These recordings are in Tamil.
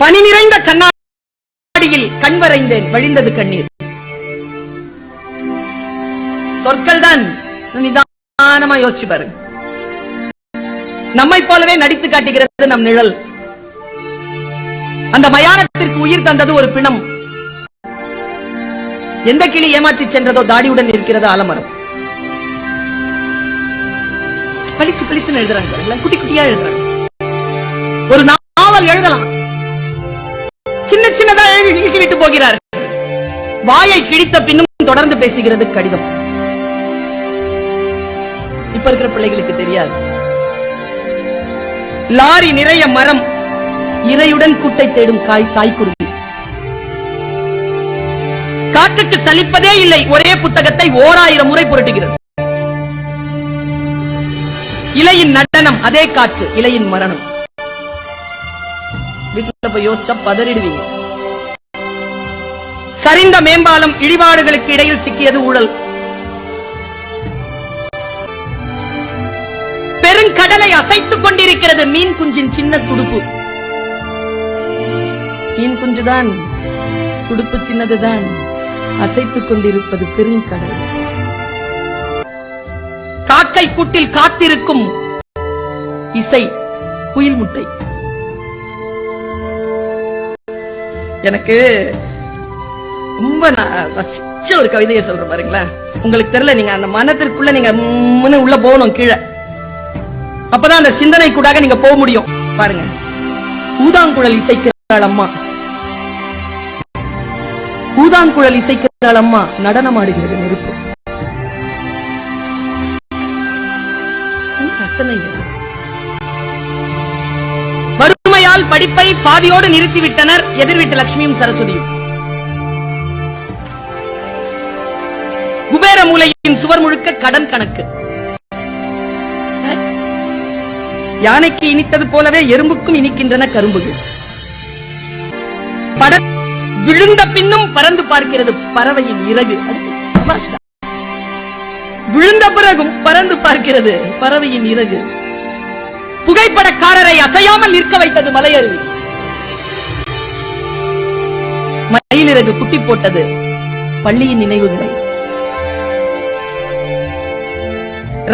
பனி நிறைந்த கண்ணாடியில் கண் வரைந்தேன், வழிந்தது கண்ணீர். சொற்கள் தான். நிதானமா யோசிச்சு பாருங்க. நம்மை போலவே நடித்து காட்டுகிறது நம் நிழல். அந்த மயானத்திற்கு உயிர் தந்தது ஒரு பிணம். எந்த கிளி ஏமாற்றி சென்றதோ தாடியுடன் இருக்கிறது ஆலமரம். பளிச்சு பளிச்சுன்னு எழுதுறாங்க, குட்டி குட்டியா எழுதுறாங்க. ஒரு நாவல் எழுதலாம், சின்ன சின்னதா எழுதி வீசிவிட்டு போகிறார். வாயை கிழித்த பின்னும் தொடர்ந்து பேசுகிறது கடிதம். இப்ப இருக்கிற பிள்ளைகளுக்கு தெரியாது. லாரி நிறைய மரம், இறையுடன் கூட்டை தேடும் தாய்க்குருவி. காற்றுக்கு சலிப்பதே இல்லை, ஒரே புத்தகத்தை 1000 முறை புரட்டுகிறது. இலையின் நடனம், அதே காற்று, இலையின் மரணம். வீட்டுல போய் யோசிச்சா பதறிடுவீங்க. சரிந்த மேம்பாலம், இடிபாடுகளுக்கு இடையில் சிக்கியது ஊழல். பெருங்கடலை அசைத்துக் கொண்டிருக்கிறது மீன் குஞ்சின் சின்ன துடுப்பு. மீன் குஞ்சுதான், துடுப்பு சின்னதுதான், அசைத்துக் கொண்டிருப்பது பெருங்கடல். காக்கை கூட்டில் காத்திருக்கும் இசை, குயில் முட்டை. எனக்கு ரொம்ப ரசிச்ச ஒரு கவிதையை சொல்ற பாருங்களேன். உங்களுக்கு தெரியல, நீங்க அந்த மனத்திற்குள்ள நீங்க உள்ள போகணும் கீழே. அப்பதான் அந்த சிந்தனை கூட நீங்க போக முடியும். பாருங்க, ஊதாங்குழல் இசைக்கிறாள் அம்மா, ஊதாங்குழல் இசைக்கிறாள் அம்மா, நடனமாடுகிறது நெருப்பு. வறுமையால் படிப்பை பாதியோடு நிறுத்திவிட்டனர் எதிர்விட்ட லட்சுமியும் சரஸ்வதியும். குபேர மூலையின் சுவர் முழுக்க கடன் கணக்கு. யானைக்கு இனித்தது போலவே எறும்புக்கும் இனிக்கின்றன கரும்புகள். விழுந்த பின்னும் பறந்து பார்க்கிறது பறவையின் இறகு. விழுந்த பிறகும் பறந்து பார்க்கிறது பறவையின் இறகு. புகைப்படக்காரரை அசையாமல் நிற்க வைத்தது மலையருவி. மயிலிறகு குட்டி போட்டது பள்ளியின் நினைவுகளை.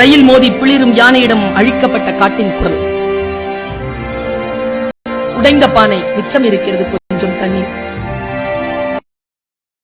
ரயில் மோதி பிளிரும் யானையிடம் அழிக்கப்பட்ட காட்டின் குரல். உடைந்த பானை, மிச்சம் இருக்கிறது கொஞ்சம் தண்ணீர்.